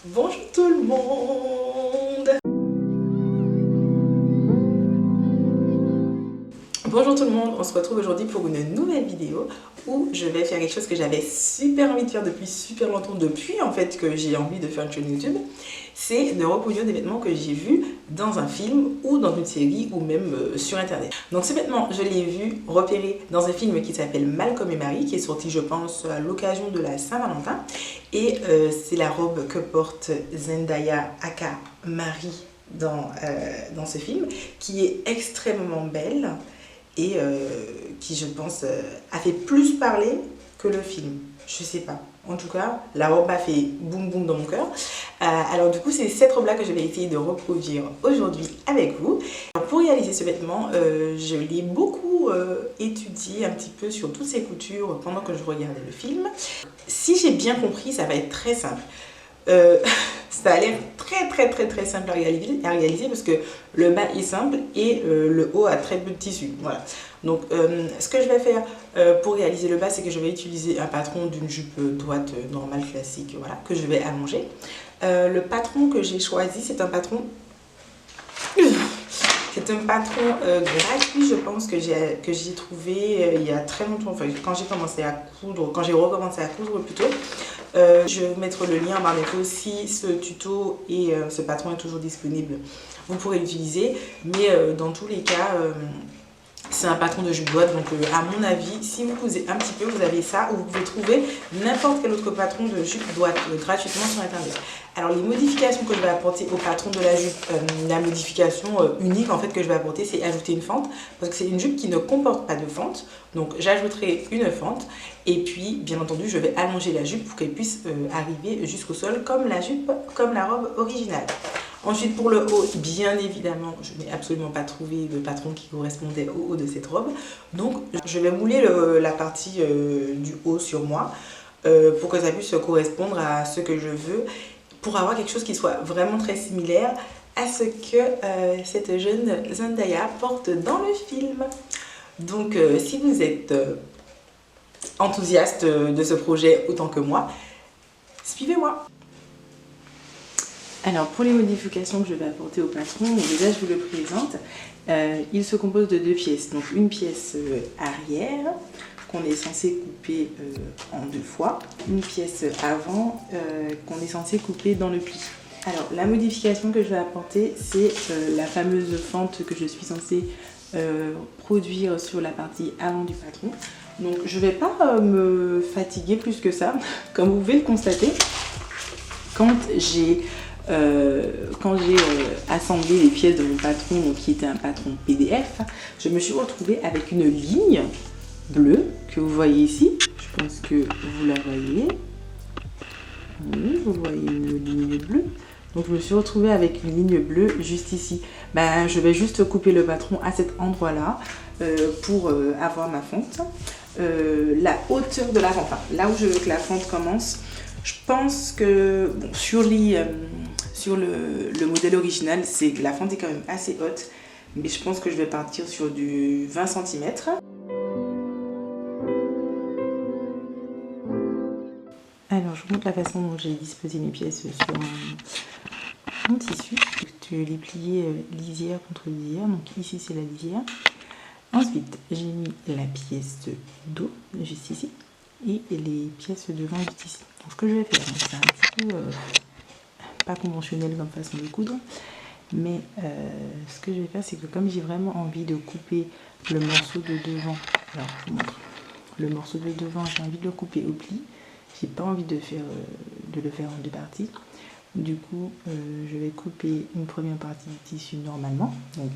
Bonjour tout le monde. Bonjour tout le monde, on se retrouve aujourd'hui pour une nouvelle vidéo où je vais faire quelque chose que j'avais super envie de faire depuis super longtemps, depuis en fait que j'ai envie de faire une chaîne YouTube. C'est de reproduire des vêtements que j'ai vus dans un film ou dans une série ou même sur internet. Donc ce vêtement, je l'ai vu repéré dans un film qui s'appelle Malcolm et Marie, qui est sorti je pense à l'occasion de la Saint-Valentin. Et c'est la robe que porte Zendaya aka Marie dans ce film, qui est extrêmement belle et qui je pense a fait plus parler que le film. Je sais pas. En tout cas, la robe a fait boum boum dans mon cœur. Alors du coup, c'est cette robe-là que je vais essayer de reproduire aujourd'hui avec vous. Alors, pour réaliser ce vêtement, je l'ai beaucoup étudié un petit peu sur toutes ses coutures pendant que je regardais le film. Si j'ai bien compris, ça va être très simple. Ça a l'air très simple à réaliser parce que le bas est simple et le haut a très peu de tissu. Voilà. Donc ce que je vais faire pour réaliser le bas, c'est que je vais utiliser un patron d'une jupe droite normale classique, voilà, que je vais allonger. Le patron que j'ai choisi, c'est un patron gratuit, je pense, que j'ai trouvé il y a très longtemps, enfin, quand j'ai commencé à coudre, quand j'ai recommencé à coudre plutôt. Je vais vous mettre le lien en barre d'infos si ce tuto et ce patron est toujours disponible. Vous pourrez l'utiliser, mais dans tous les cas, c'est un patron de jupe droite, donc à mon avis, si vous cousez un petit peu, vous avez ça, ou vous pouvez trouver n'importe quel autre patron de jupe droite gratuitement sur internet. Alors les modifications que je vais apporter au patron de la jupe, la modification unique en fait que je vais apporter, c'est ajouter une fente, parce que c'est une jupe qui ne comporte pas de fente, donc j'ajouterai une fente, et puis bien entendu je vais allonger la jupe pour qu'elle puisse arriver jusqu'au sol comme la jupe, comme la robe originale. Ensuite pour le haut, bien évidemment, je n'ai absolument pas trouvé de patron qui correspondait au haut de cette robe. Donc je vais mouler la partie du haut sur moi pour que ça puisse correspondre à ce que je veux, pour avoir quelque chose qui soit vraiment très similaire à ce que cette jeune Zendaya porte dans le film. Donc si vous êtes enthousiaste de ce projet autant que moi, suivez-moi. Alors pour les modifications que je vais apporter au patron, déjà je vous le présente. Il se compose de deux pièces. Donc une pièce arrière qu'on est censé couper en deux fois. Une pièce avant qu'on est censé couper dans le pli. Alors la modification que je vais apporter, c'est la fameuse fente que je suis censée produire sur la partie avant du patron. Donc je ne vais pas me fatiguer plus que ça. Comme vous pouvez le constater, quand j'ai assemblé les pièces de mon patron, donc, qui était un patron PDF, je me suis retrouvée avec une ligne bleue que vous voyez ici. Je pense que vous la voyez. Oui, vous voyez une ligne bleue. Donc je me suis retrouvée avec une ligne bleue juste ici. Ben, je vais juste couper le patron à cet endroit-là pour avoir ma fente. La hauteur de la fente, enfin, là où je veux que la fente commence, je pense que bon, sur le modèle original, la fente est quand même assez haute, mais je pense que je vais partir sur du 20 cm. Alors, je vous montre la façon dont j'ai disposé mes pièces sur mon tissu. Je l'ai plié lisière contre lisière, donc ici c'est la lisière. Ensuite, j'ai mis la pièce de dos, juste ici, et les pièces devant juste ici. Donc, ce que je vais faire, c'est un petit peu pas conventionnel comme façon de coudre, mais ce que je vais faire, c'est que comme j'ai vraiment envie de couper le morceau de devant, alors je vous montre, le morceau de devant, j'ai envie de le couper au pli, j'ai pas envie de le faire en deux parties. Du coup, je vais couper une première partie du tissu normalement, donc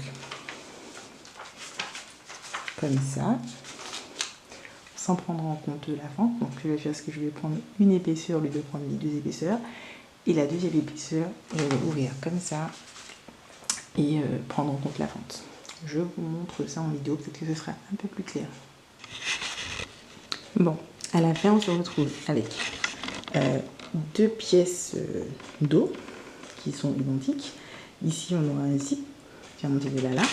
comme ça, sans prendre en compte la fente. Donc je vais faire ce que je vais prendre une épaisseur au lieu de prendre les deux épaisseurs, et la deuxième épaisseur ouvrir comme ça et prendre en compte la fente. Je vous montre ça en vidéo, peut-être que ce sera un peu plus clair. Bon, à la fin on se retrouve avec deux pièces d'eau qui sont identiques. Ici on aura un zip qui va monter de là,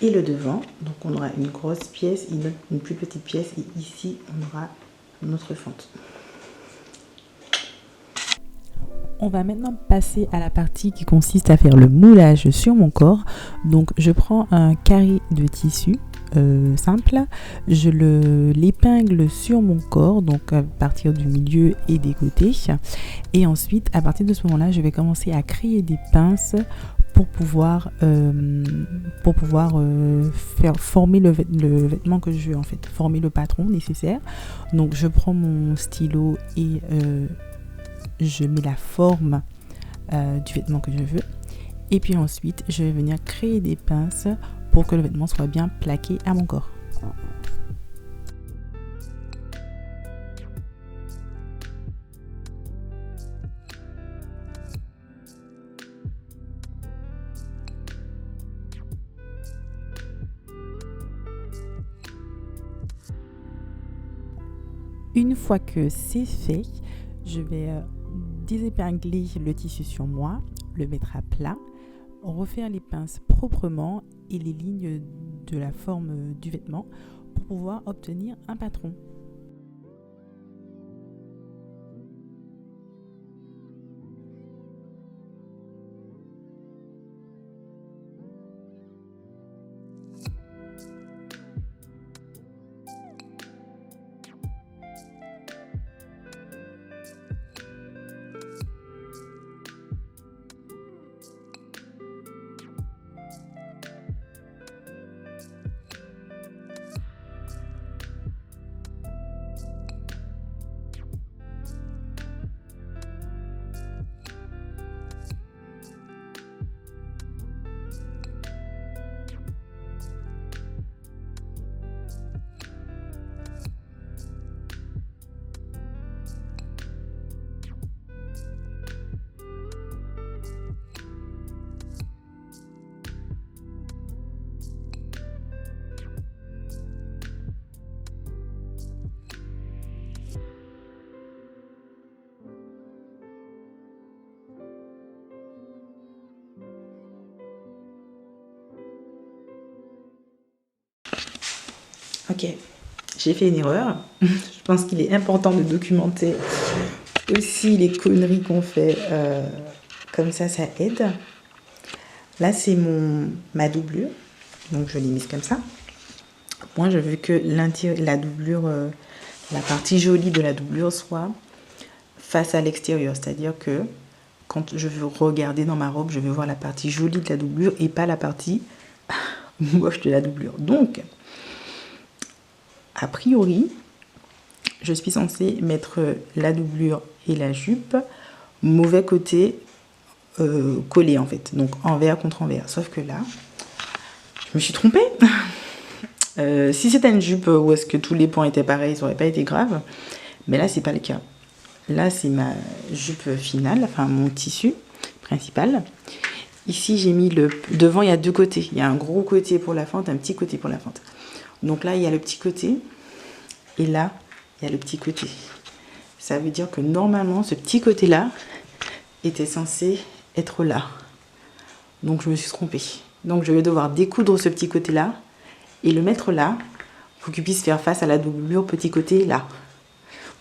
et le devant, donc on aura une grosse pièce, une plus petite pièce, et ici on aura notre fente. On va maintenant passer à la partie qui consiste à faire le moulage sur mon corps. Donc je prends un carré de tissu simple, je l'épingle sur mon corps, donc à partir du milieu et des côtés. Et ensuite, à partir de ce moment-là, je vais commencer à créer des pinces pour pouvoir faire former le vêtement que je veux, en fait, former le patron nécessaire. Donc je prends mon stylo et je mets la forme du vêtement que je veux. Et puis ensuite, je vais venir créer des pinces pour que le vêtement soit bien plaqué à mon corps. Une fois que c'est fait, je vais désépingler le tissu sur moi, le mettre à plat, refaire les pinces proprement et les lignes de la forme du vêtement pour pouvoir obtenir un patron. Ok, j'ai fait une erreur. Je pense qu'il est important de documenter aussi les conneries qu'on fait. Comme ça aide. Là, c'est ma doublure. Donc, je l'ai mise comme ça. Moi, je veux que la doublure, la partie jolie de la doublure soit face à l'extérieur. C'est-à-dire que quand je veux regarder dans ma robe, je veux voir la partie jolie de la doublure et pas la partie moche de la doublure. Donc, a priori, je suis censée mettre la doublure et la jupe mauvais côté collés en fait. Donc envers contre envers. Sauf que là, je me suis trompée. Si c'était une jupe où est-ce que tous les points étaient pareils, ça aurait pas été grave. Mais là, c'est pas le cas. Là, c'est ma jupe finale, enfin mon tissu principal. Ici, j'ai mis devant, il y a deux côtés. Il y a un gros côté pour la fente, un petit côté pour la fente. Donc là, il y a le petit côté. Et là, il y a le petit côté. Ça veut dire que normalement, ce petit côté-là était censé être là. Donc, je me suis trompée. Donc, je vais devoir découdre ce petit côté-là et le mettre là pour qu'il puisse faire face à la doublure petit côté là.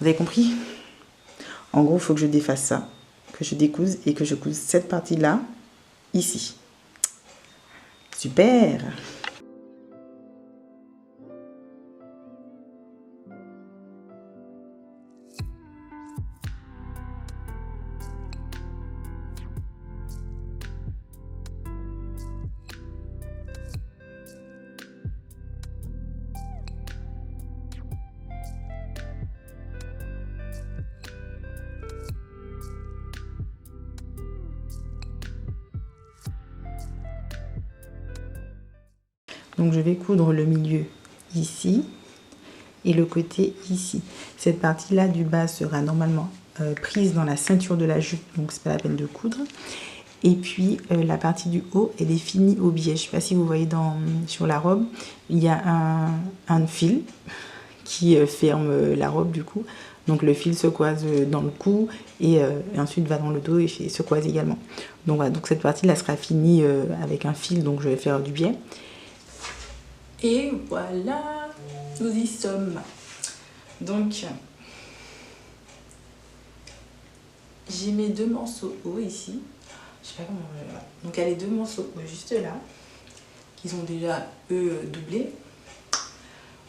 Vous avez compris? En gros, il faut que je défasse ça, que je découse et que je couse cette partie-là ici. Super! Donc je vais coudre le milieu ici et le côté ici. Cette partie-là du bas sera normalement prise dans la ceinture de la jupe, donc c'est pas la peine de coudre. Et puis la partie du haut, elle est finie au biais. Je sais pas si vous voyez sur la robe, il y a un fil qui ferme la robe du coup. Donc le fil se coise dans le cou et ensuite va dans le dos et se coise également. Donc voilà, donc cette partie-là sera finie avec un fil, donc je vais faire du biais. Et voilà, nous y sommes. Donc, j'ai mes 2 morceaux hauts ici. Je sais pas comment on va. Donc il y a les 2 morceaux hauts juste là, qui sont déjà eux doublés.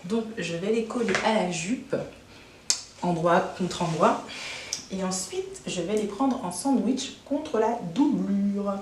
Donc je vais les coller à la jupe, endroit contre endroit. Et ensuite je vais les prendre en sandwich contre la doublure.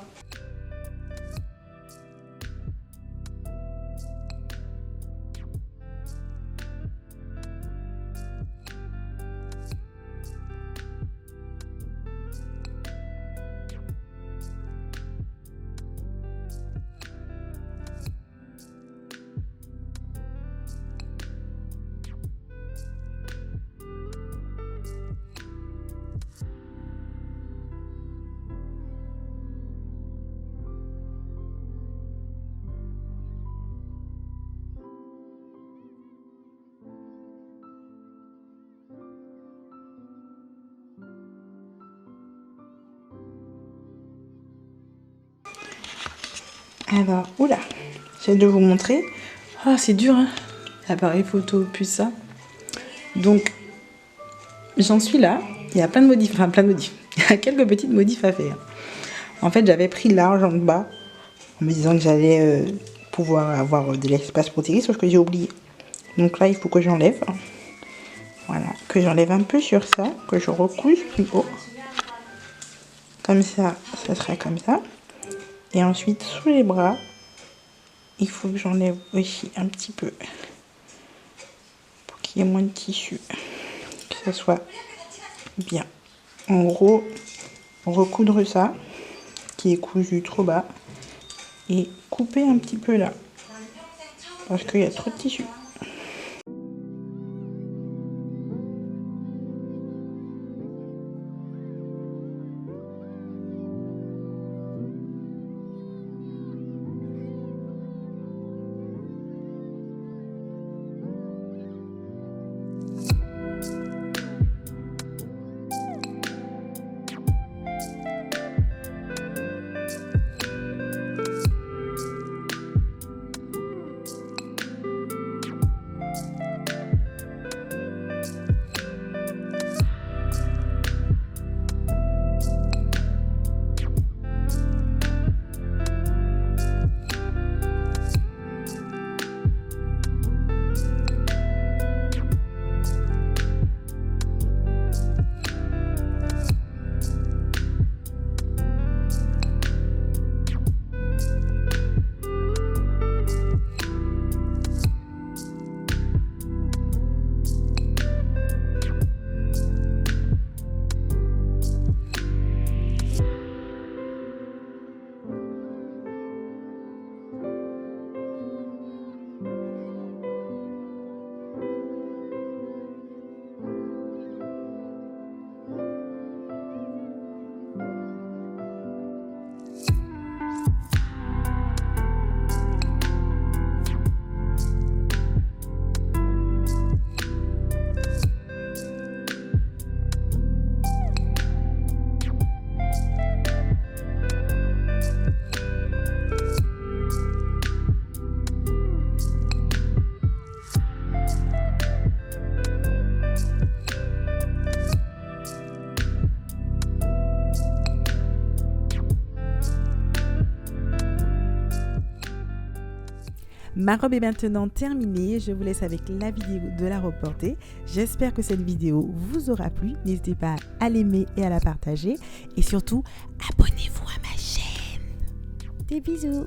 Alors, oula, j'essaie de vous montrer. Ah, c'est dur, hein, l'appareil photo, puis ça. Donc, j'en suis là. Il y a plein de modifs, enfin plein de modifs. Il y a quelques petites modifs à faire. En fait, j'avais pris large en bas, en me disant que j'allais pouvoir avoir de l'espace pour tirer, sauf que j'ai oublié. Donc là, il faut que j'enlève. Voilà, que j'enlève un peu sur ça, que je recouche plus haut. Comme ça, ça sera comme ça. Et ensuite, sous les bras, il faut que j'enlève aussi un petit peu pour qu'il y ait moins de tissu, que ça soit bien. En gros, recoudre ça, qui est cousu trop bas, et couper un petit peu là, parce qu'il y a trop de tissu. Ma robe est maintenant terminée, je vous laisse avec la vidéo de la reporter. J'espère que cette vidéo vous aura plu. N'hésitez pas à l'aimer et à la partager. Et surtout, abonnez-vous à ma chaîne. Des bisous.